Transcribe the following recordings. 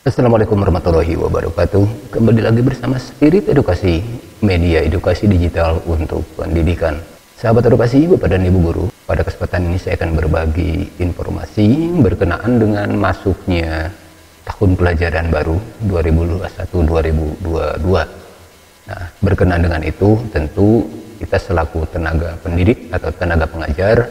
Assalamualaikum warahmatullahi wabarakatuh. Kembali lagi bersama Spirit Edukasi, media edukasi digital untuk pendidikan. Sahabat edukasi, Bapak dan Ibu guru, pada kesempatan ini saya akan berbagi informasi berkenaan dengan masuknya tahun pelajaran baru 2021-2022. Nah, berkenaan dengan itu, tentu kita selaku tenaga pendidik atau tenaga pengajar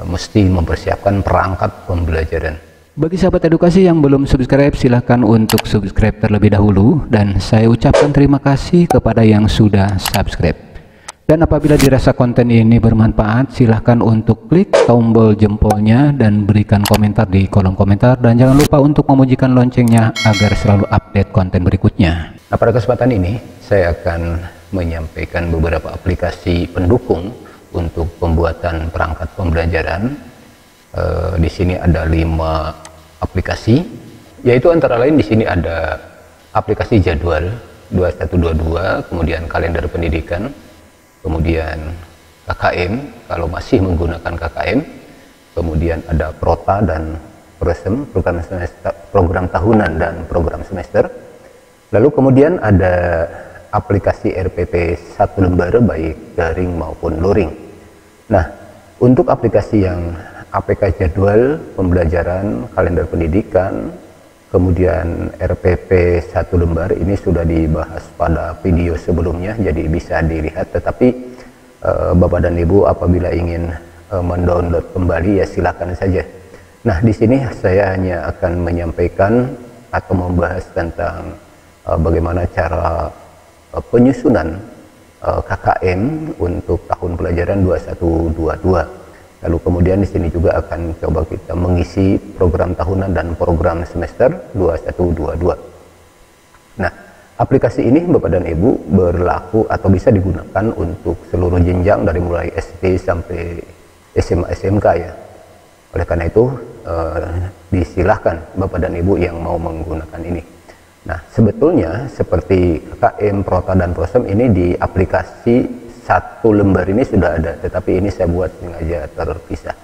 mesti mempersiapkan perangkat pembelajaran. Bagi sahabat edukasi yang belum subscribe, silahkan untuk subscribe terlebih dahulu, dan saya ucapkan terima kasih kepada yang sudah subscribe. Dan apabila dirasa konten ini bermanfaat, silahkan untuk klik tombol jempolnya dan berikan komentar di kolom komentar, dan jangan lupa untuk memunyikan loncengnya agar selalu update konten berikutnya. Nah, pada kesempatan ini saya akan menyampaikan beberapa aplikasi pendukung untuk pembuatan perangkat pembelajaran. Di sini ada 5 aplikasi, yaitu antara lain di sini ada aplikasi jadwal 2122, kemudian kalender pendidikan, kemudian KKM kalau masih menggunakan KKM, kemudian ada Prota dan Prosem, program semester, program tahunan dan program semester. Lalu kemudian ada aplikasi RPP 1 lembar baik daring maupun luring. Nah, untuk aplikasi yang APK jadwal pembelajaran, kalender pendidikan, kemudian RPP 1 lembar ini sudah dibahas pada video sebelumnya, jadi bisa dilihat. Tetapi Bapak dan Ibu apabila ingin mendownload kembali ya silakan saja. Nah, di sini saya hanya akan menyampaikan atau membahas tentang bagaimana cara penyusunan KKM untuk tahun pelajaran 2122. Lalu kemudian di sini juga akan coba kita mengisi program tahunan dan program semester 2122. Nah, aplikasi ini Bapak dan Ibu berlaku atau bisa digunakan untuk seluruh jenjang dari mulai SD sampai SMA SMK ya. Oleh karena itu disilahkan Bapak dan Ibu yang mau menggunakan ini. Nah, sebetulnya seperti KKM, Prota dan Prosem ini di aplikasi 1 lembar ini sudah ada, tetapi ini saya buat sengaja terpisah.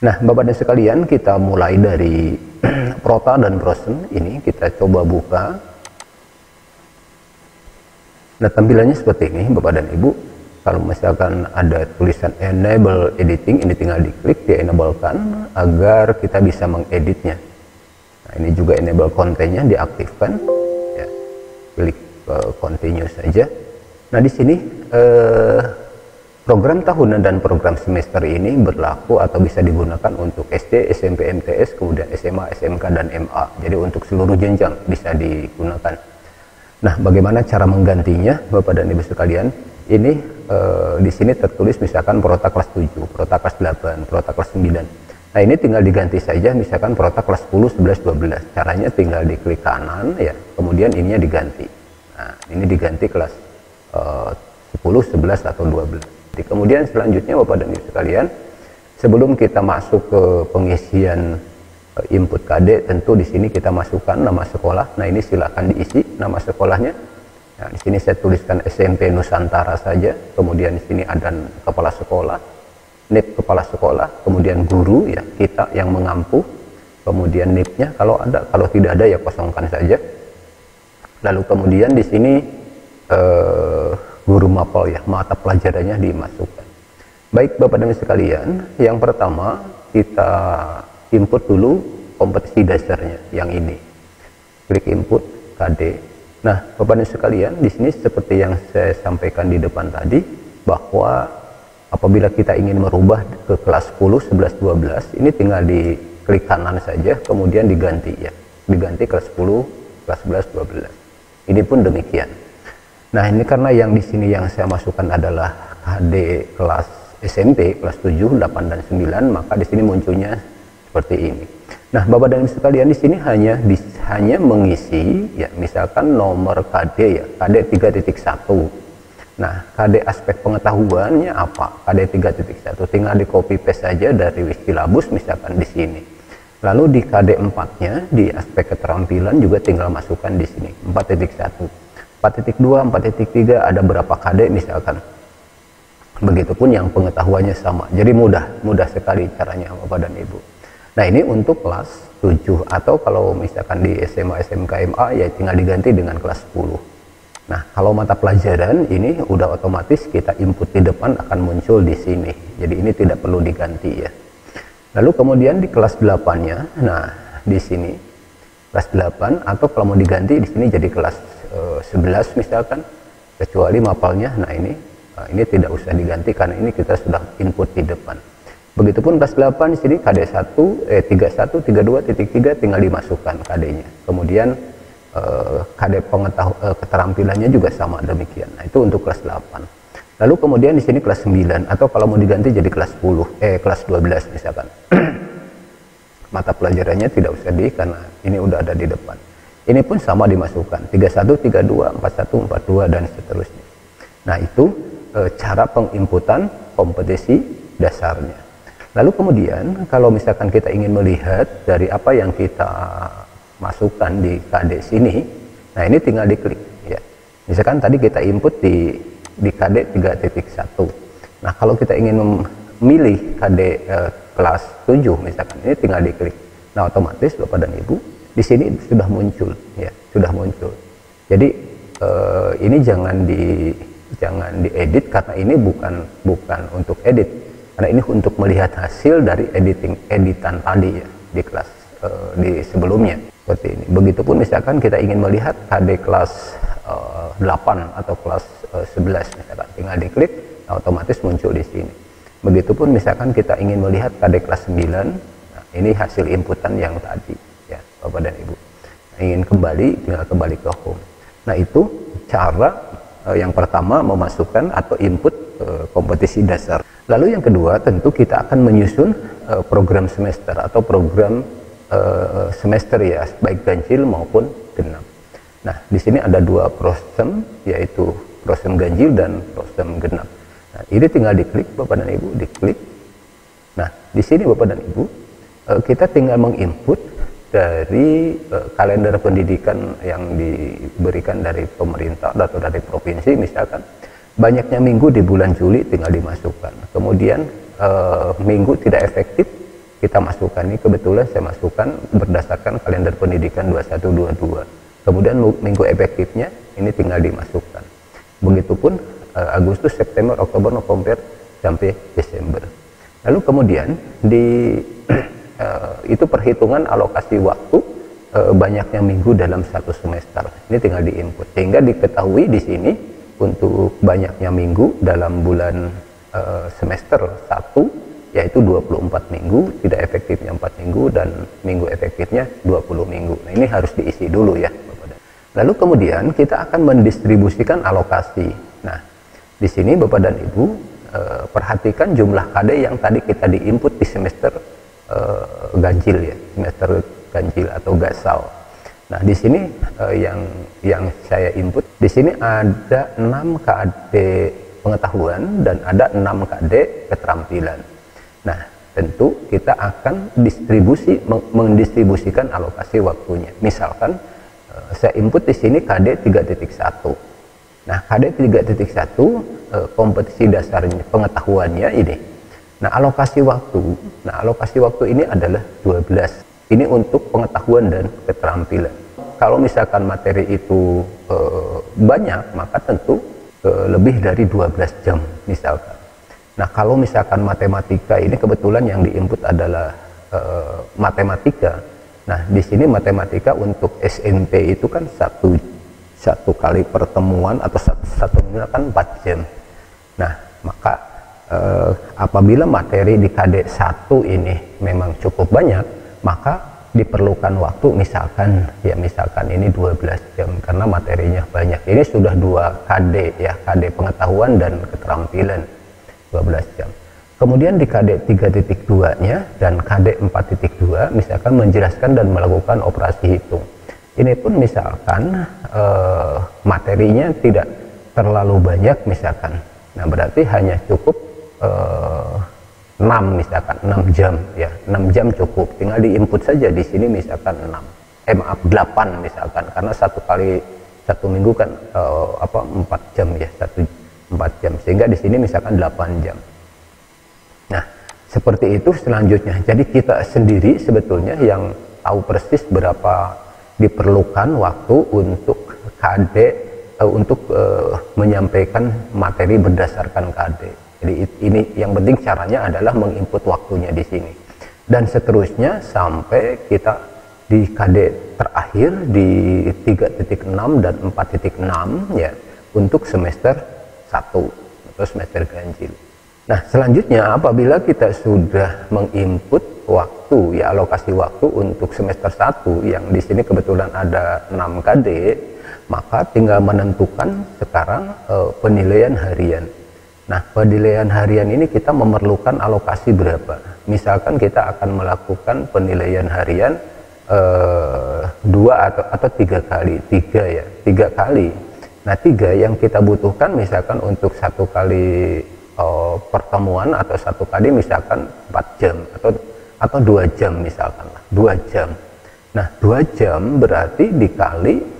Nah, Bapak dan sekalian, kita mulai dari Prota dan Prosem ini, kita coba buka. Nah, tampilannya seperti ini Bapak dan Ibu. Kalau misalkan ada tulisan enable editing, ini tinggal diklik, di enablekan agar kita bisa mengeditnya. Nah, ini juga enable kontennya diaktifkan ya, klik continue saja. Nah, di sini program tahunan dan program semester ini berlaku atau bisa digunakan untuk SD, SMP, MTS, kemudian SMA, SMK, dan MA. Jadi untuk seluruh jenjang bisa digunakan. Nah, bagaimana cara menggantinya Bapak dan Ibu sekalian? Ini di sini tertulis misalkan Prota kelas 7, Prota kelas 8, Prota kelas 9. Nah, ini tinggal diganti saja misalkan Prota kelas 10, 11, 12. Caranya tinggal diklik kanan ya, kemudian ininya diganti. Nah, ini diganti kelas 10, 11 atau 12. Jadi kemudian selanjutnya Bapak dan Ibu sekalian, sebelum kita masuk ke pengisian input KD, tentu di sini kita masukkan nama sekolah. Nah, ini silakan diisi nama sekolahnya. Nah, di sini saya tuliskan SMP Nusantara saja. Kemudian di sini ada kepala sekolah, NIP kepala sekolah, kemudian guru ya, kita yang mengampu. Kemudian NIP-nya kalau ada, kalau tidak ada ya kosongkan saja. Lalu kemudian di sini guru mapel ya, mata pelajarannya dimasukkan. Baik Bapak dan Ibu sekalian, yang pertama kita input dulu kompetisi dasarnya yang ini. Klik input KD. Nah, Bapak dan Ibu sekalian, di sini seperti yang saya sampaikan di depan tadi, bahwa apabila kita ingin merubah ke kelas 10, 11, 12, ini tinggal diklik kanan saja, kemudian diganti ya. Diganti kelas 10, kelas 11, 12. Ini pun demikian. Nah, ini karena yang di sini yang saya masukkan adalah KD kelas SMP kelas 7, 8 dan 9, maka di sini munculnya seperti ini. Nah, Bapak dan Ibu sekalian, di sini hanya mengisi ya, misalkan nomor KD ya, KD 3.1. Nah, KD aspek pengetahuannya apa? KD 3.1 tinggal di copy paste saja dari silabus misalkan di sini. Lalu di KD 4-nya di aspek keterampilan juga tinggal masukkan di sini 4.1. 4.2, 4.3 ada berapa KD misalkan. Begitupun yang pengetahuannya sama. Jadi mudah sekali caranya Bapak dan Ibu. Nah ini untuk kelas 7, atau kalau misalkan di SMA SMK MA ya tinggal diganti dengan kelas 10. Nah kalau mata pelajaran ini udah otomatis kita input di depan akan muncul di sini, jadi ini tidak perlu diganti ya. Lalu kemudian di kelas 8-nya, nah di sini kelas 8, atau kalau mau diganti di sini jadi kelas 11 misalkan, kecuali mapalnya. Nah ini tidak usah diganti karena ini kita sudah input di depan. Begitupun kelas 8 di sini KD 31, 32, titik 3 tinggal dimasukkan KD-nya. Kemudian KD keterampilannya juga sama demikian. Nah itu untuk kelas 8. Lalu kemudian di sini kelas 9, atau kalau mau diganti jadi kelas 10, kelas 12 misalkan. Mata pelajarannya tidak usah karena ini udah ada di depan. Ini pun sama dimasukkan 31, 32, 41, 42 dan seterusnya. Nah itu cara penginputan kompetisi dasarnya. Lalu kemudian kalau misalkan kita ingin melihat dari apa yang kita masukkan di KD sini, nah ini tinggal diklik ya. Misalkan tadi kita input di KD 3.1. Nah kalau kita ingin memilih KD kelas 7 misalkan, ini tinggal diklik. Nah otomatis Bapak dan Ibu di sini sudah muncul ya, sudah muncul. Jadi ini jangan diedit karena ini bukan untuk edit, karena ini untuk melihat hasil dari editan tadi ya di kelas di sebelumnya seperti ini. Begitupun misalkan kita ingin melihat KD kelas 8 atau kelas 11 misalkan, tinggal diklik, nah, otomatis muncul di sini. Begitupun misalkan kita ingin melihat KD kelas 9, nah, ini hasil inputan yang tadi ya Bapak dan Ibu. Nah, ingin kembali, tinggal kembali ke home. Nah itu cara yang pertama memasukkan atau input kompetisi dasar. Lalu yang kedua tentu kita akan menyusun program semester atau program semester ya, baik ganjil maupun genap. Nah di sini ada dua prosem, yaitu prosem ganjil dan prosem genap. Nah ini tinggal diklik Bapak dan Ibu, diklik. Nah di sini Bapak dan Ibu kita tinggal menginput dari kalender pendidikan yang diberikan dari pemerintah atau dari provinsi misalkan. Banyaknya minggu di bulan Juli tinggal dimasukkan. Kemudian minggu tidak efektif kita masukkan. Ini kebetulan saya masukkan berdasarkan kalender pendidikan 2122. Kemudian minggu efektifnya ini tinggal dimasukkan. Begitupun Agustus, September, Oktober, November sampai Desember. Lalu kemudian itu perhitungan alokasi waktu banyaknya minggu dalam satu semester. Ini tinggal diinput sehingga diketahui di sini untuk banyaknya minggu dalam bulan semester 1 yaitu 24 minggu, tidak efektifnya 4 minggu dan minggu efektifnya 20 minggu. Nah ini harus diisi dulu ya Bapak. Lalu kemudian kita akan mendistribusikan alokasi. Nah di sini Bapak dan Ibu perhatikan jumlah KD yang tadi kita diinput di semester ganjil ya, semester ganjil atau gasal. Nah di sini yang saya input di sini ada 6 KD pengetahuan dan ada 6 KD keterampilan. Nah tentu kita akan mendistribusikan alokasi waktunya. Misalkan saya input di sini KD 3.1. Nah KD 3.1 kompetisi dasarnya pengetahuannya ini. Nah alokasi waktu ini adalah 12. Ini untuk pengetahuan dan keterampilan. Kalau misalkan materi itu banyak, maka tentu lebih dari 12 jam misalkan. Nah kalau misalkan matematika, ini kebetulan yang diinput adalah matematika. Nah di sini matematika untuk SMP itu kan satu kali pertemuan atau satu minggu kan 4 jam. Nah maka apabila materi di KD 1 ini memang cukup banyak, maka diperlukan waktu misalkan ini 12 jam karena materinya banyak. Ini sudah 2 KD ya, KD pengetahuan dan keterampilan 12 jam. Kemudian di KD 3.2 nya dan KD 4.2 misalkan menjelaskan dan melakukan operasi hitung. Ini pun misalkan materinya tidak terlalu banyak misalkan. Nah berarti hanya cukup 6 misalkan 6 jam ya, 6 jam cukup, tinggal diinput saja di sini misalkan 8 misalkan, karena satu minggu kan 4 jam ya, 4 jam, sehingga di sini misalkan 8 jam. Nah seperti itu selanjutnya. Jadi kita sendiri sebetulnya yang tahu persis berapa diperlukan waktu untuk KD, untuk menyampaikan materi berdasarkan KD. Jadi ini yang penting caranya adalah menginput waktunya di sini. Dan seterusnya sampai kita di KD terakhir di 3.6 dan 4.6 ya untuk semester 1 atau semester ganjil. Nah, selanjutnya apabila kita sudah menginput waktu ya, alokasi waktu untuk semester 1 yang di sini kebetulan ada 6 KD, maka tinggal menentukan sekarang penilaian harian. Nah, penilaian harian ini kita memerlukan alokasi berapa? Misalkan kita akan melakukan penilaian harian 2 atau 3 kali, 3 ya, 3 kali. Nah, 3 yang kita butuhkan misalkan untuk 1 kali pertemuan atau 1 kali misalkan 4 jam atau 2 jam misalkan 2 jam. Nah, 2 jam berarti dikali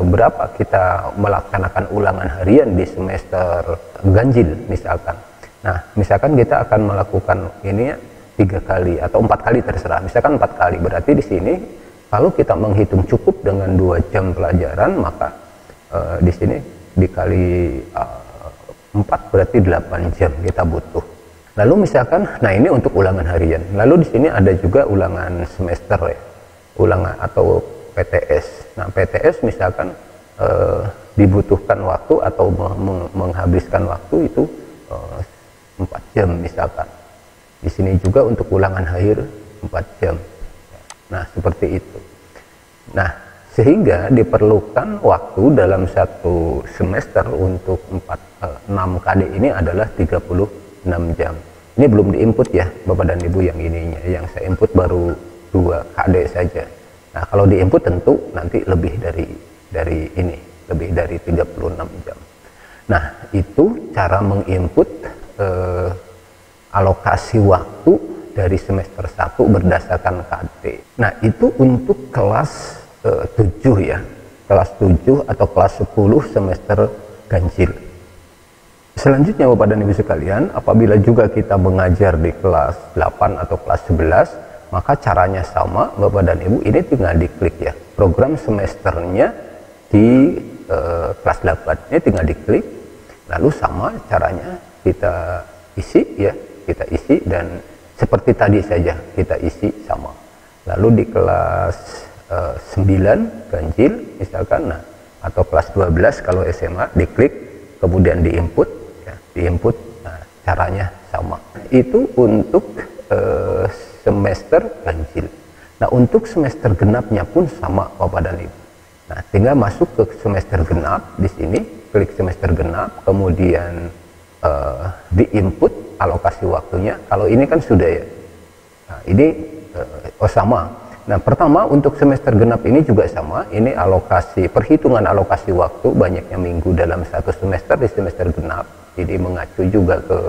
berapa kita melaksanakan ulangan harian di semester ganjil misalkan. Nah, misalkan kita akan melakukan ini 3 kali atau 4 kali terserah, misalkan 4 kali, berarti di sini kalau kita menghitung cukup dengan 2 jam pelajaran, maka di sini dikali 4 berarti 8 jam kita butuh. Lalu misalkan, nah ini untuk ulangan harian. Lalu di sini ada juga ulangan semester ya, ulangan atau PTS. Nah, PTS misalkan dibutuhkan waktu atau menghabiskan waktu itu 4 jam misalkan. Di sini juga untuk ulangan akhir 4 jam. Nah, seperti itu. Nah, sehingga diperlukan waktu dalam 1 semester untuk 6 KD ini adalah 36 jam. Ini belum diinput ya Bapak dan Ibu yang ininya. Yang saya input baru 2 KD saja. Nah, kalau diinput tentu nanti lebih dari ini, lebih dari 36 jam. Nah, itu cara menginput alokasi waktu dari semester 1 berdasarkan KD. Nah, itu untuk kelas 7 ya, kelas 7 atau kelas 10 semester ganjil. Selanjutnya Bapak dan Ibu sekalian, apabila juga kita mengajar di kelas 8 atau kelas 11, maka caranya sama Bapak dan Ibu, ini tinggal diklik ya, program semesternya di kelas 8, ini tinggal diklik, lalu sama caranya kita isi ya, kita isi dan seperti tadi saja kita isi sama. Lalu di kelas 9 ganjil misalkan, nah, atau kelas 12 kalau SMA diklik kemudian diinput ya, diinput, nah, caranya sama. Itu untuk semester ganjil. Nah, untuk semester genapnya pun sama Bapak dan Ibu. Nah, tinggal masuk ke semester genap di sini, klik semester genap, kemudian diinput alokasi waktunya. Kalau ini kan sudah ya. Nah, ini sama. Nah, pertama untuk semester genap ini juga sama. Ini alokasi, perhitungan alokasi waktu banyaknya minggu dalam 1 semester di semester genap. Jadi mengacu juga ke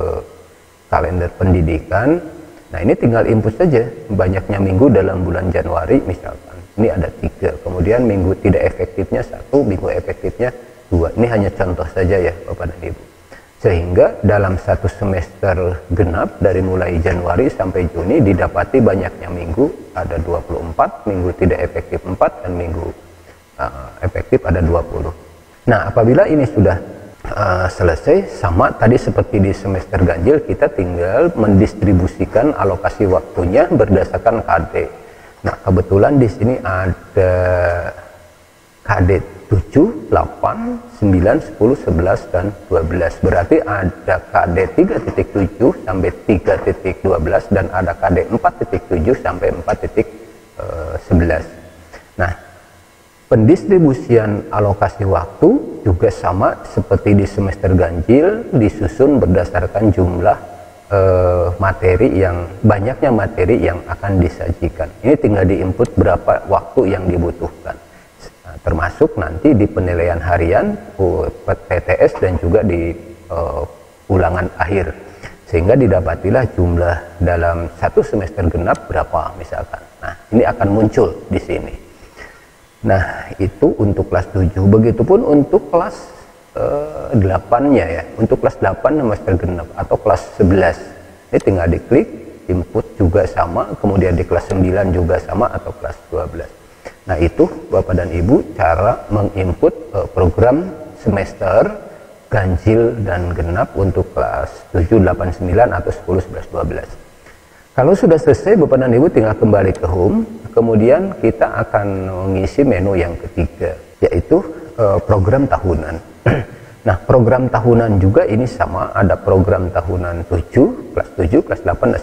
kalender pendidikan. Nah, ini tinggal input saja banyaknya minggu dalam bulan Januari misalkan. Ini ada 3. Kemudian minggu tidak efektifnya 1, minggu efektifnya 2. Ini hanya contoh saja ya Bapak dan Ibu. Sehingga dalam 1 semester genap dari mulai Januari sampai Juni didapati banyaknya minggu ada 24, minggu tidak efektif 4, dan minggu efektif ada 20. Nah, apabila ini sudah selesai, sama tadi seperti di semester ganjil, kita tinggal mendistribusikan alokasi waktunya berdasarkan KD. Nah, kebetulan di sini ada KD 7, 8, 9, 10, 11, dan 12. Berarti ada KD 3.7 sampai 3.12 dan ada KD 4.7 sampai 4.11. Nah, pendistribusian alokasi waktu juga sama seperti di semester ganjil, disusun berdasarkan jumlah materi yang banyaknya materi yang akan disajikan. Ini tinggal diinput berapa waktu yang dibutuhkan. Termasuk nanti di penilaian harian, PTS, dan juga di ulangan akhir, sehingga didapatilah jumlah dalam 1 semester genap berapa misalkan. Nah, ini akan muncul di sini. Nah, itu untuk kelas 7. Begitupun untuk kelas 8-nya ya, untuk kelas 8 semester genap atau kelas 11. Ini tinggal diklik, input juga sama, kemudian di kelas 9 juga sama atau kelas 12. Nah, itu Bapak dan Ibu cara menginput program semester ganjil dan genap untuk kelas 7, 8, 9 atau 10, 11, 12. Kalau sudah selesai, Bapak dan Ibu tinggal kembali ke home, kemudian kita akan mengisi menu yang ketiga, yaitu program tahunan. Nah, program tahunan juga ini sama, ada program tahunan 7, kelas 7, kelas 8, dan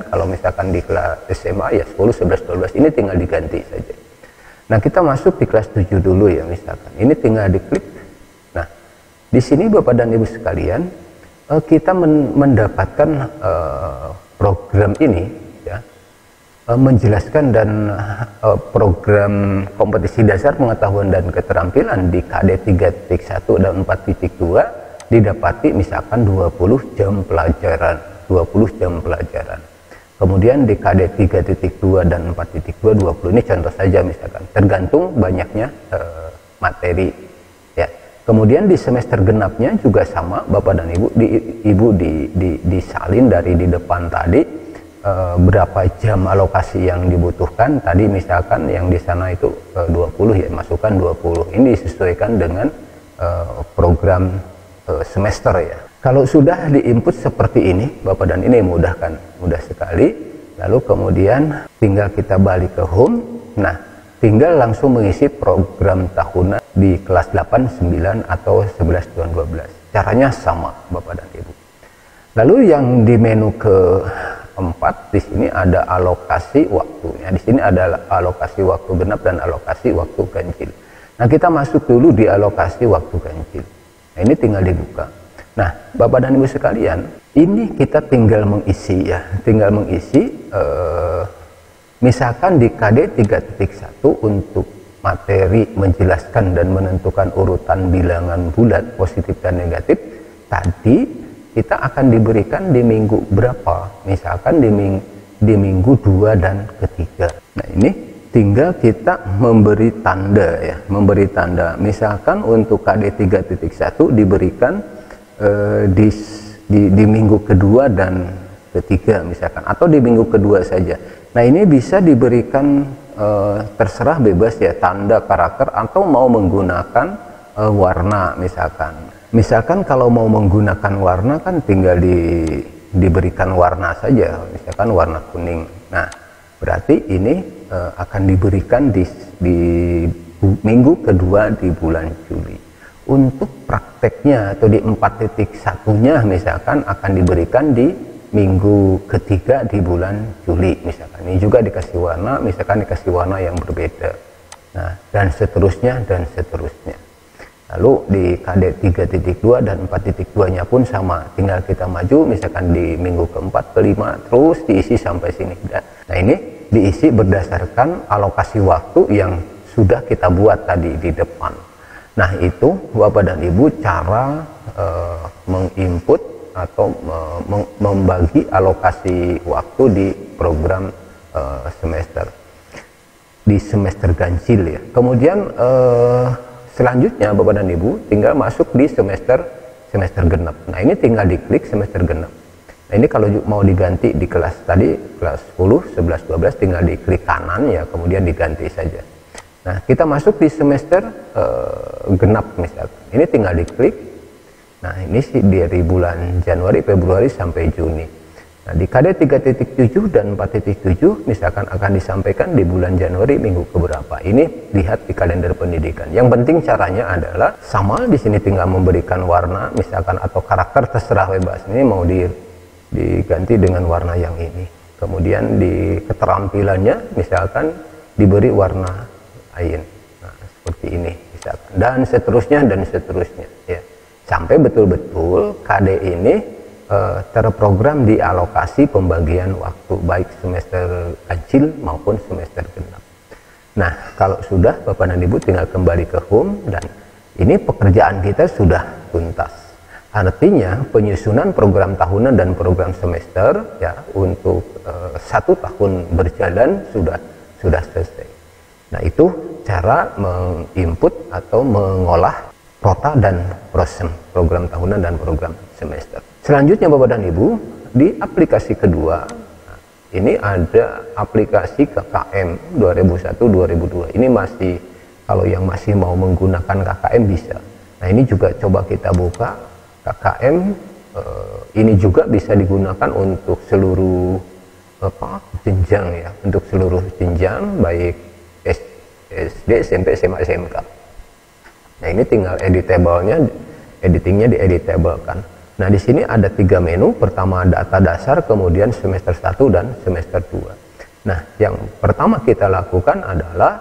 9. Kalau misalkan di kelas SMA ya 10, 11, 12, ini tinggal diganti saja. Nah, kita masuk di kelas 7 dulu ya misalkan. Ini tinggal diklik. Nah, di sini Bapak dan Ibu sekalian, kita mendapatkan program ini ya, menjelaskan dan program kompetisi dasar pengetahuan dan keterampilan di KD 3.1 dan 4.2 didapati misalkan 20 jam pelajaran, 20 jam pelajaran. Kemudian di KD 3.2 dan 4.2 20, ini contoh saja misalkan, tergantung banyaknya materi ya. Kemudian di semester genapnya juga sama, Bapak dan Ibu disalin dari di depan tadi berapa jam alokasi yang dibutuhkan. Tadi misalkan yang di sana itu 20 ya, masukkan 20. Ini disesuaikan dengan program semester ya. Kalau sudah diinput seperti ini Bapak dan ini memudahkan, mudah sekali. Lalu kemudian tinggal kita balik ke home. Nah, tinggal langsung mengisi program tahunan di kelas 8, 9 atau 11 dan 12. Caranya sama Bapak dan Ibu. Lalu yang di menu keempat, di sini ada alokasi waktunya. Di sini ada alokasi waktu genap dan alokasi waktu ganjil. Nah, kita masuk dulu di alokasi waktu ganjil. Nah, ini tinggal dibuka. Nah, Bapak dan Ibu sekalian, ini kita tinggal mengisi ya, tinggal mengisi misalkan di KD 3.1 untuk materi menjelaskan dan menentukan urutan bilangan bulat positif dan negatif, tadi kita akan diberikan di minggu berapa, misalkan di minggu 2 dan ketiga. Nah, ini tinggal kita memberi tanda ya, memberi tanda. Misalkan untuk KD 3.1 diberikan di minggu kedua dan ketiga misalkan, atau di minggu kedua saja. Nah, ini bisa diberikan terserah bebas ya, tanda karakter atau mau menggunakan warna misalkan. Misalkan kalau mau menggunakan warna kan tinggal diberikan warna saja, misalkan warna kuning. Nah, berarti ini akan diberikan di minggu kedua di bulan Juli. Untuk prakteknya atau di 4.1-nya misalkan akan diberikan di minggu ketiga di bulan Juli misalkan. Ini juga dikasih warna, misalkan dikasih warna yang berbeda. Nah, dan seterusnya dan seterusnya. Lalu di KD 3.2 dan 4.2-nya pun sama, tinggal kita maju misalkan di minggu keempat, kelima, terus diisi sampai sini. Nah, ini diisi berdasarkan alokasi waktu yang sudah kita buat tadi di depan. Nah, itu Bapak dan Ibu cara menginput atau membagi alokasi waktu di program semester, di semester ganjil ya. Kemudian selanjutnya Bapak dan Ibu tinggal masuk di semester genap. Nah, ini tinggal diklik semester genap. Nah, ini kalau mau diganti di kelas tadi, kelas 10, 11, 12 tinggal diklik kanan ya, kemudian diganti saja. Nah, kita masuk di semester genap misalkan. Ini tinggal diklik. Nah, ini sih dari bulan Januari, Februari sampai Juni. Nah, di KD 3.7 dan 4.7 misalkan akan disampaikan di bulan Januari minggu keberapa. Ini lihat di kalender pendidikan. Yang penting caranya adalah sama, di sini tinggal memberikan warna misalkan atau karakter, terserah bebas. Ini mau diganti dengan warna yang ini. Kemudian di keterampilannya misalkan diberi warna lain. Nah, seperti ini misalkan. Dan seterusnya ya. Sampai betul-betul KD ini terprogram di alokasi pembagian waktu baik semester ganjil maupun semester genap. Nah, kalau sudah Bapak dan Ibu tinggal kembali ke home dan ini pekerjaan kita sudah tuntas. Artinya penyusunan program tahunan dan program semester ya untuk 1 tahun berjalan sudah selesai. Nah, itu cara menginput atau mengolah prota dan prosem, program tahunan dan program semester. Selanjutnya Bapak dan Ibu, di aplikasi kedua, ini ada aplikasi KKM 2001-2002. Ini masih, kalau yang masih mau menggunakan KKM bisa. Nah ini juga coba kita buka KKM. Ini juga bisa digunakan untuk seluruh jenjang ya, untuk seluruh jenjang baik SD, SMP, SMA, SMK. Nah ini tinggal editablenya, editingnya dieditable kan. Nah di sini ada 3 menu. Pertama data dasar, kemudian semester 1 dan semester 2. Nah yang pertama kita lakukan adalah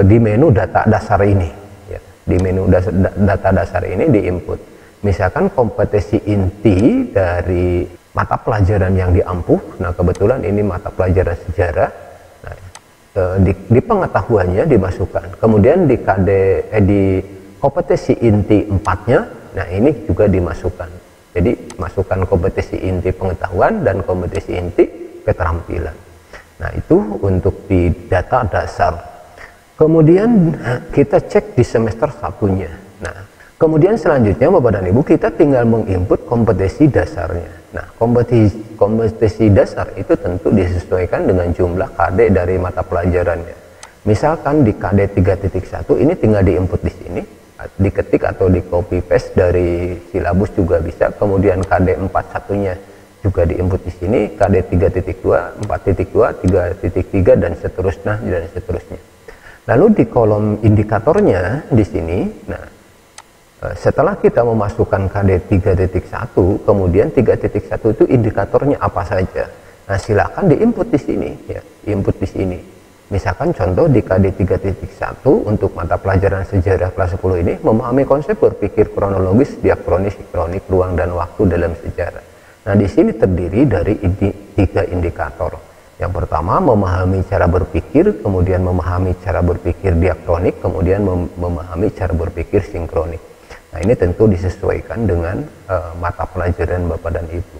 di menu data dasar ini ya. Di menu data dasar ini diinput misalkan kompetensi inti dari mata pelajaran yang diampuh. Nah kebetulan ini mata pelajaran sejarah. Nah, di pengetahuannya dimasukkan, kemudian di di kompetensi inti 4-nya, nah ini juga dimasukkan. Jadi masukkan kompetensi inti pengetahuan dan kompetensi inti keterampilan. Nah itu untuk di data dasar. Kemudian kita cek di semester 1-nya. Nah kemudian selanjutnya Bapak dan Ibu, kita tinggal menginput kompetensi dasarnya. Nah kompetensi dasar itu tentu disesuaikan dengan jumlah KD dari mata pelajarannya. Misalkan di KD 3.1 ini tinggal diinput di sini, diketik atau di copy paste dari silabus juga bisa. Kemudian KD 4.1-nya juga diinput di sini, KD 3.2, 4.2, 3.3 dan seterusnya. Lalu di kolom indikatornya di sini, nah setelah kita memasukkan KD 3.1, kemudian 3.1 itu indikatornya apa saja. Nah silakan diinput di sini ya, input di sini. Misalkan contoh di KD 3.1 untuk mata pelajaran sejarah kelas 10 ini memahami konsep berpikir kronologis, diakronis, sinkronik, ruang dan waktu dalam sejarah. Nah di sini terdiri dari 3 indikator. Yang pertama memahami cara berpikir, kemudian memahami cara berpikir diakronik, kemudian memahami cara berpikir sinkronik. Nah ini tentu disesuaikan dengan mata pelajaran Bapak dan Ibu.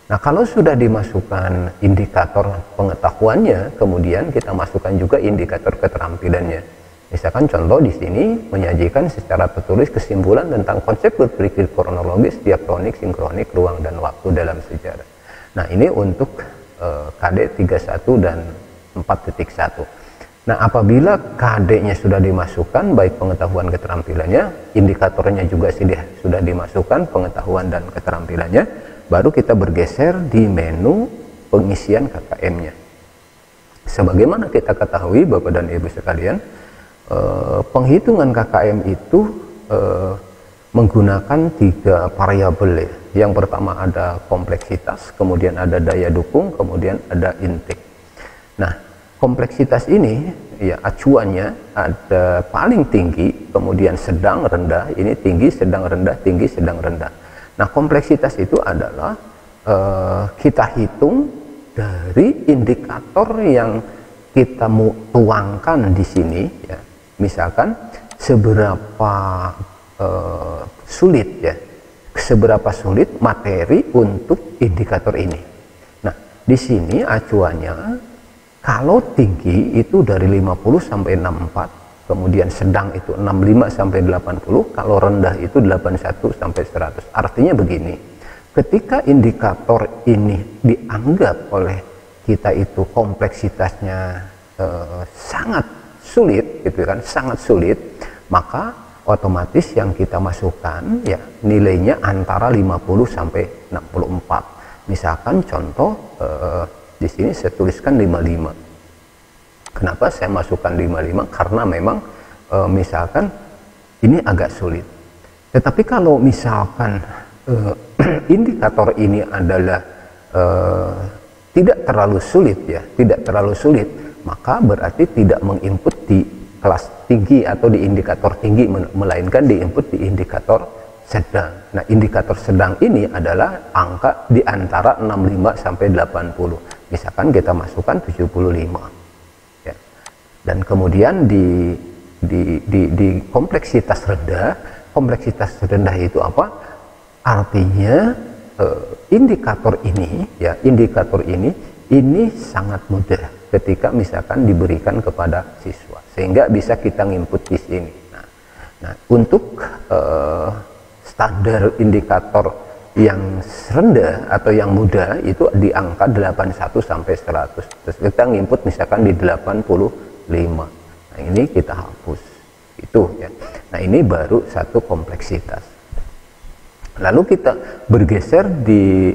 Nah kalau sudah dimasukkan indikator pengetahuannya, kemudian kita masukkan juga indikator keterampilannya. Misalkan contoh di sini menyajikan secara tertulis kesimpulan tentang konsep berpikir kronologis, diakronik, sinkronik, ruang dan waktu dalam sejarah. Nah ini untuk KD 31 dan 4.1. Nah apabila KD-nya sudah dimasukkan, baik pengetahuan keterampilannya, indikatornya juga sudah dimasukkan pengetahuan dan keterampilannya, baru kita bergeser di menu pengisian KKM-nya. Sebagaimana kita ketahui Bapak dan Ibu sekalian, penghitungan KKM itu menggunakan 3 variabel ya. Yang pertama ada kompleksitas, kemudian ada daya dukung, kemudian ada intake. Nah kompleksitas ini ya acuannya ada paling tinggi, kemudian sedang, rendah. Ini tinggi, sedang, rendah, tinggi, sedang, rendah. Nah kompleksitas itu adalah kita hitung dari indikator yang kita mau tuangkan di sini ya. Misalkan seberapa sulit ya, seberapa sulit materi untuk indikator ini. Nah di sini acuannya kalau tinggi itu dari 50 sampai 64, kemudian sedang itu 65 sampai 80, kalau rendah itu 81 sampai 100. Artinya begini, ketika indikator ini dianggap oleh kita itu kompleksitasnya sangat sulit, gitu kan, sangat sulit, maka otomatis yang kita masukkan ya nilainya antara 50 sampai 64. Misalkan contoh di sini saya tuliskan 55. Kenapa saya masukkan 55? Karena memang misalkan ini agak sulit. Tetapi kalau misalkan indikator ini adalah tidak terlalu sulit ya, tidak terlalu sulit, maka berarti tidak menginput di kelas tinggi atau di indikator tinggi, melainkan diinput di indikator sedang. Nah indikator sedang ini adalah angka di antara 65 sampai 80. Misalkan kita masukkan 75 ya. Dan kemudian di kompleksitas rendah itu apa? Artinya indikator ini ya, indikator ini sangat mudah ketika misalkan diberikan kepada siswa, sehingga bisa kita nginput di sini. Nah untuk standar indikator yang rendah atau yang muda itu di angka 81 sampai 100. Terus kita nginput misalkan di 85. Nah, ini kita hapus. Itu ya. Nah, ini baru satu kompleksitas. Lalu kita bergeser di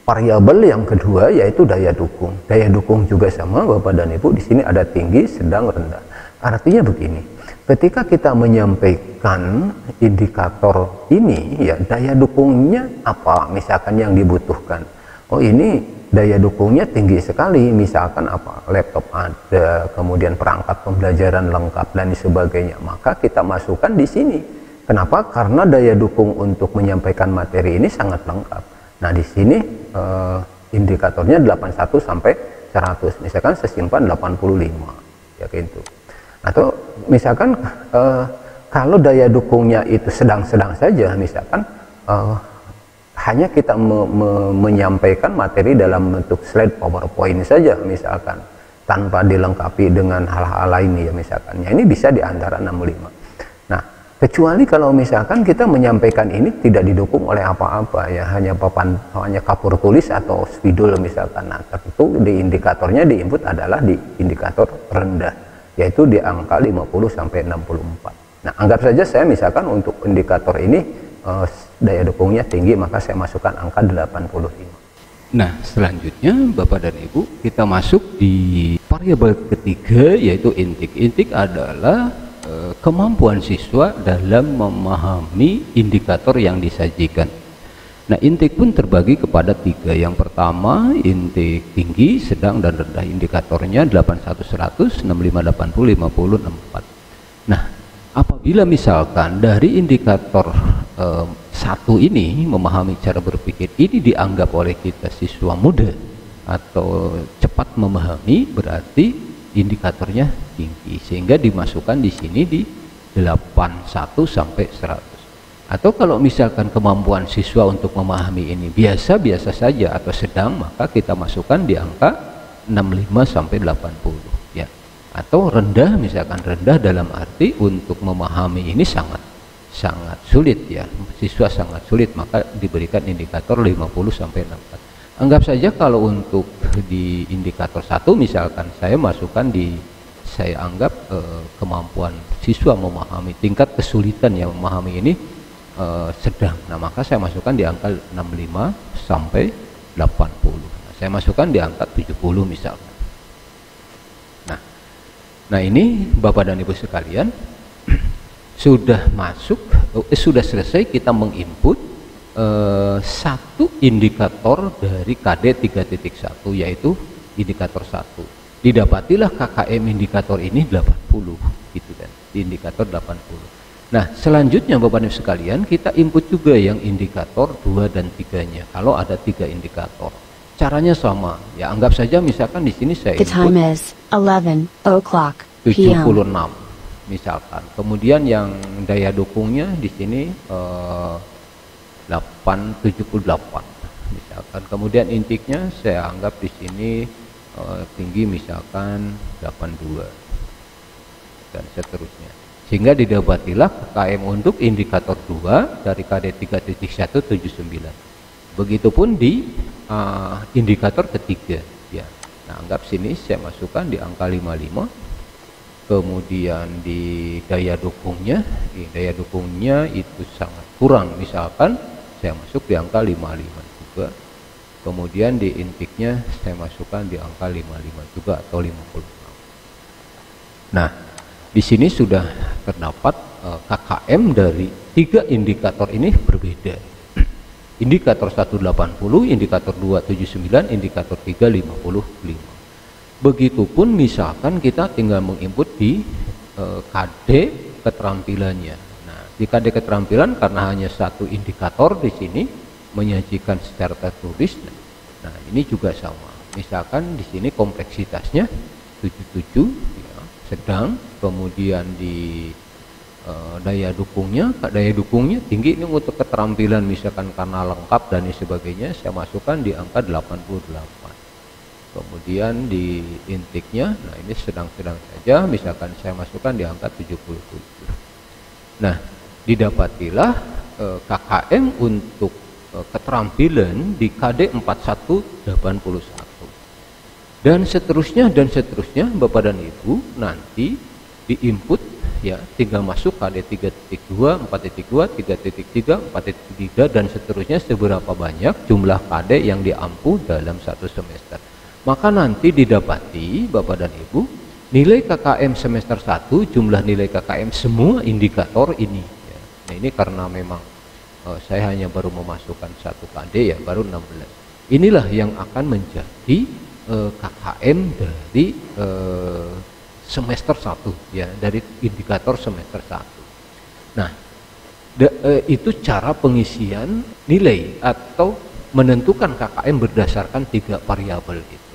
variabel yang kedua, yaitu daya dukung. Daya dukung juga sama Bapak dan Ibu, di sini ada tinggi, sedang, rendah. Artinya begini, ketika kita menyampaikan indikator ini, ya daya dukungnya apa misalkan yang dibutuhkan. Oh, ini daya dukungnya tinggi sekali, misalkan apa, laptop ada, kemudian perangkat pembelajaran lengkap dan sebagainya, maka kita masukkan di sini. Kenapa? Karena daya dukung untuk menyampaikan materi ini sangat lengkap. Nah, di sini indikatornya 81 sampai 100, misalkan sesimpan 85, ya gitu. Atau misalkan kalau daya dukungnya itu sedang-sedang saja, misalkan hanya kita menyampaikan materi dalam bentuk slide PowerPoint saja, misalkan tanpa dilengkapi dengan hal-hal lain ya, misalkan ya, ini bisa di antara 65. Nah, kecuali kalau misalkan kita menyampaikan ini tidak didukung oleh apa-apa ya, hanya kapur tulis atau spidol misalkan. Nah, tentu di indikatornya di input adalah di indikator rendah, yaitu di angka 50 sampai 64. Nah, anggap saja saya misalkan untuk indikator ini daya dukungnya tinggi, maka saya masukkan angka 85. Nah, selanjutnya Bapak dan Ibu, kita masuk di variabel ketiga, yaitu intik. Intik adalah kemampuan siswa dalam memahami indikator yang disajikan. Nah, intik pun terbagi kepada 3. Yang pertama, intik tinggi, sedang, dan rendah. Indikatornya 81, 100, 65, 80, 50, 64. Nah, apabila misalkan dari indikator 1 ini memahami cara berpikir ini dianggap oleh kita siswa muda atau cepat memahami, berarti indikatornya tinggi, sehingga dimasukkan di sini di 81 sampai 100. Atau kalau misalkan kemampuan siswa untuk memahami ini biasa-biasa saja atau sedang, maka kita masukkan di angka 65 sampai 80 ya. Atau rendah, misalkan rendah dalam arti untuk memahami ini sangat sulit ya, siswa sangat sulit, maka diberikan indikator 50 sampai 64. Anggap saja kalau untuk di indikator 1 misalkan saya masukkan saya anggap kemampuan siswa memahami, tingkat kesulitan yang memahami ini sedang. Nah, maka saya masukkan di angka 65 sampai 80. Nah, saya masukkan di angka 70 misalkan. Nah, ini Bapak dan Ibu sekalian, sudah selesai kita menginput satu indikator dari KD 3.1, yaitu indikator 1. Didapatilah KKM indikator ini 80 gitu kan, di indikator 80. Nah, selanjutnya Bapak Ibu sekalian, kita input juga yang indikator 2 dan 3-nya. Kalau ada 3 indikator, caranya sama ya. Anggap saja misalkan di sini saya input 76 misalkan. Kemudian yang daya dukungnya di sini 78 misalkan. Kemudian intiknya saya anggap di sini tinggi misalkan 82 dan seterusnya. Sehingga didapatilah KM untuk indikator 2 dari KD 3.1 79. Begitupun di indikator ketiga ya. Nah, anggap sini saya masukkan di angka 55. Kemudian di daya dukungnya itu sangat kurang, misalkan saya masuk di angka 55 juga. Kemudian di intiknya saya masukkan di angka 55 juga atau 56. Nah, di sini sudah terdapat KKM dari 3 indikator ini berbeda. Indikator 180, indikator 2 79, indikator 3 55. Begitupun misalkan kita tinggal menginput di KD keterampilannya. Nah, di KD keterampilan karena hanya satu indikator di sini menyajikan secara tertulis. Nah, ini juga sama. Misalkan di sini kompleksitasnya 77 ya, sedang, kemudian di daya dukungnya tinggi. Ini untuk keterampilan misalkan karena lengkap dan sebagainya, saya masukkan di angka 88. Kemudian di intiknya, nah ini sedang-sedang saja, misalkan saya masukkan di angka 77. Nah, didapatilah KKM untuk keterampilan di KD 4181 dan seterusnya Bapak dan Ibu. Nanti di input ya, tinggal masuk KD 3.2, 4.2, 3.3, 4.3 dan seterusnya seberapa banyak jumlah KD yang diampu dalam satu semester. Maka nanti didapati Bapak dan Ibu nilai KKM semester 1, jumlah nilai KKM semua indikator ini ya. Nah, ini karena memang saya hanya baru memasukkan satu KD ya, baru 16. Inilah yang akan menjadi KKM dari semester 1 ya, dari indikator semester 1. Nah, itu cara pengisian nilai atau menentukan KKM berdasarkan 3 variabel itu.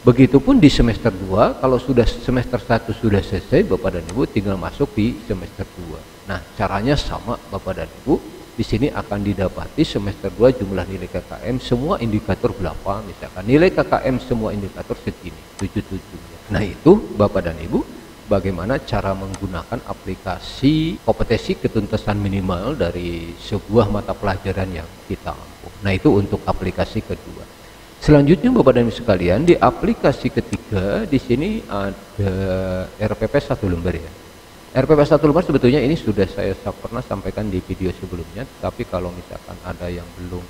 Begitupun di semester 2, kalau sudah semester 1 sudah selesai Bapak dan Ibu tinggal masuk di semester 2. Nah, caranya sama Bapak dan Ibu. Di sini akan didapati semester 2 jumlah nilai KKM semua indikator berapa, misalkan nilai KKM semua indikator segini, 77. Nah, itu Bapak dan Ibu bagaimana cara menggunakan aplikasi kompetensi ketuntasan minimal dari sebuah mata pelajaran yang kita ampuh. Nah, itu untuk aplikasi kedua. Selanjutnya Bapak dan Ibu sekalian, di aplikasi ketiga di sini ada RPP 1 lembar ya. RPP 1 lembar sebetulnya ini sudah saya pernah sampaikan di video sebelumnya, tapi kalau misalkan ada yang belum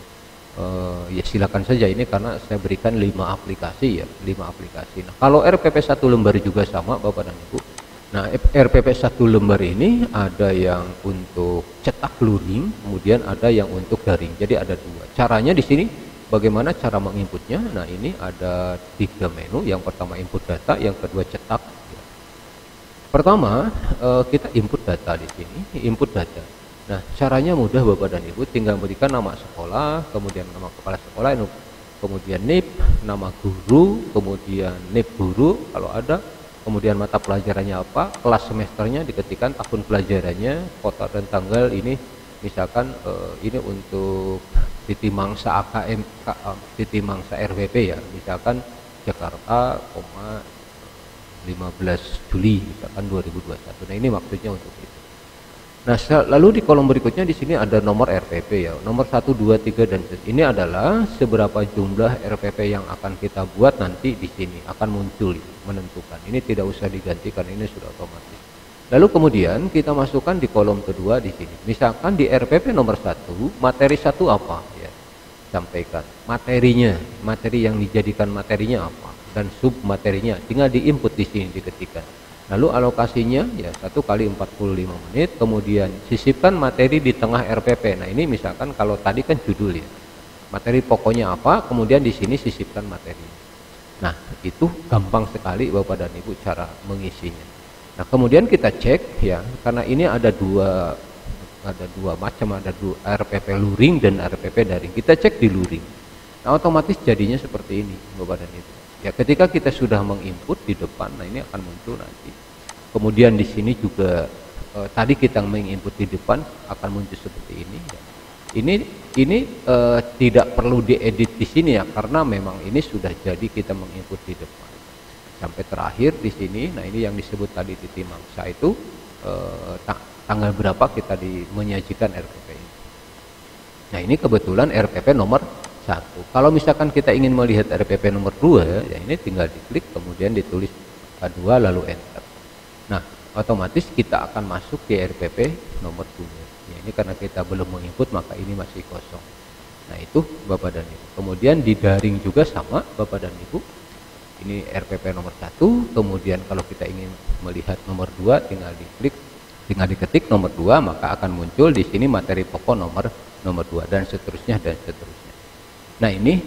ya silakan saja, ini karena saya berikan 5 aplikasi ya, 5 aplikasi. Nah, kalau RPP 1 lembar juga sama Bapak dan Ibu. Nah, RPP 1 lembar ini ada yang untuk cetak luring, kemudian ada yang untuk daring. Jadi ada 2. Caranya di sini bagaimana cara menginputnya? Nah, ini ada 3 menu. Yang pertama input data, yang kedua cetak. Pertama, kita input data di sini, input data. Nah, caranya mudah Bapak dan Ibu, tinggal berikan nama sekolah, kemudian nama kepala sekolah, kemudian NIP, nama guru, kemudian NIP guru kalau ada, kemudian mata pelajarannya apa, kelas semesternya diketikkan, tahun pelajarannya, kota dan tanggal ini misalkan ini untuk Titi Mangsa AKM, Titi Mangsa RWP ya, misalkan Jakarta, 15 Juli misalkan 2021. Nah, ini maksudnya untuk itu. Nah, lalu di kolom berikutnya di sini ada nomor RPP ya, nomor 1, 2, 3 dan ini adalah seberapa jumlah RPP yang akan kita buat nanti di sini akan muncul menentukan. Ini tidak usah diganti karena ini sudah otomatis. Lalu kemudian kita masukkan di kolom kedua di sini. Misalkan di RPP nomor 1, materi 1 apa ya? Sampaikan materinya, materi yang dijadikan materinya apa dan sub materinya tinggal diinput di sini diketikkan. Lalu alokasinya ya 1 kali 45 menit, kemudian sisipkan materi di tengah RPP. Nah, ini misalkan kalau tadi kan judul ya, materi pokoknya apa, kemudian di sini sisipkan materi. Nah, itu gampang sekali Bapak dan Ibu cara mengisinya. Nah, kemudian kita cek ya, karena ini ada dua macam, ada RPP luring dan RPP daring. Kita cek di luring. Nah, otomatis jadinya seperti ini Bapak dan Ibu. Ya, ketika kita sudah menginput di depan, nah ini akan muncul nanti. Kemudian di sini juga tadi kita menginput di depan akan muncul seperti ini. Ya. Ini tidak perlu diedit di sini ya, karena memang ini sudah jadi kita menginput di depan. Sampai terakhir di sini, nah ini yang disebut tadi Titi Mangsa itu tanggal berapa kita menyajikan RPP ini. Nah, ini kebetulan RPP nomor 1. Kalau misalkan kita ingin melihat RPP nomor 2 ya, ini tinggal diklik kemudian ditulis K2 lalu enter. Nah, otomatis kita akan masuk di RPP nomor 2 ya, ini karena kita belum menginput maka ini masih kosong. Nah, itu Bapak dan Ibu. Kemudian di daring juga sama Bapak dan Ibu, ini RPP nomor 1. Kemudian kalau kita ingin melihat nomor 2 tinggal diketik nomor 2, maka akan muncul di sini materi pokok nomor 2 dan seterusnya dan seterusnya. Nah, ini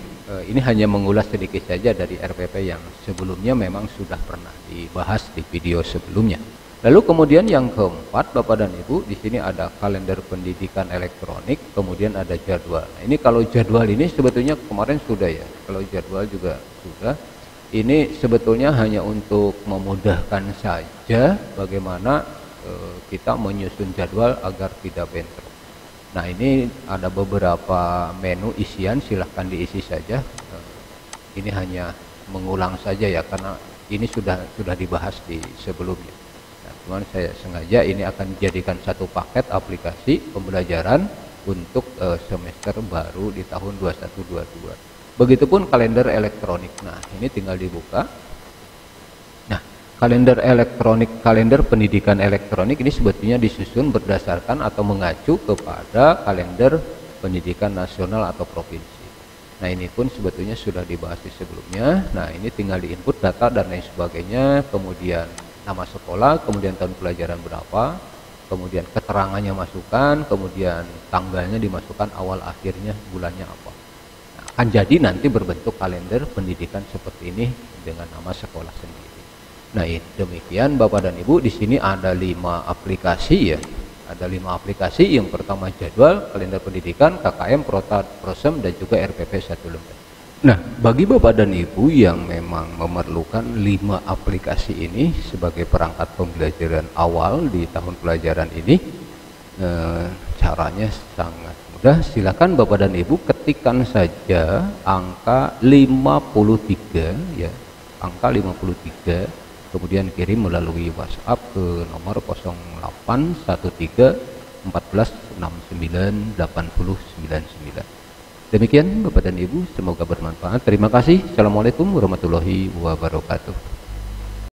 hanya mengulas sedikit saja dari RPP yang sebelumnya memang sudah pernah dibahas di video sebelumnya. Lalu kemudian yang keempat Bapak dan Ibu, di sini ada kalender pendidikan elektronik, kemudian ada jadwal. Nah, ini kalau jadwal ini sebetulnya kemarin sudah ya. Kalau jadwal juga sudah. Ini sebetulnya hanya untuk memudahkan saja bagaimana kita menyusun jadwal agar tidak bentrok. Nah, ini ada beberapa menu isian, silahkan diisi saja. Ini hanya mengulang saja ya, karena ini sudah dibahas di sebelumnya. Nah, cuman saya sengaja ini akan dijadikan satu paket aplikasi pembelajaran untuk semester baru di tahun 2122. Begitupun kalender elektronik. Nah, ini tinggal dibuka. Nah, kalender elektronik, kalender pendidikan elektronik ini sebetulnya disusun berdasarkan atau mengacu kepada kalender pendidikan nasional atau provinsi. Nah, ini pun sebetulnya sudah dibahas di sebelumnya. Nah, ini tinggal di input data dan lain sebagainya, kemudian nama sekolah, kemudian tahun pelajaran berapa, kemudian keterangannya masukkan, kemudian tanggalnya dimasukkan, awal akhirnya bulannya apa. Nah, akan jadi nanti berbentuk kalender pendidikan seperti ini dengan nama sekolah sendiri. Nah, demikian Bapak dan Ibu, di sini ada 5 aplikasi ya. Ada 5 aplikasi. Yang pertama jadwal, kalender pendidikan, KKM, Protad, Prosem, dan juga RPP 1 lembar. Nah, bagi Bapak dan Ibu yang memang memerlukan 5 aplikasi ini sebagai perangkat pembelajaran awal di tahun pelajaran ini, caranya sangat mudah. Silakan Bapak dan Ibu ketikkan saja angka 53 ya, angka 53, kemudian kirim melalui WhatsApp ke nomor 0813 14 69 8099. Demikian Bapak dan Ibu, semoga bermanfaat. Terima kasih. Assalamualaikum warahmatullahi wabarakatuh.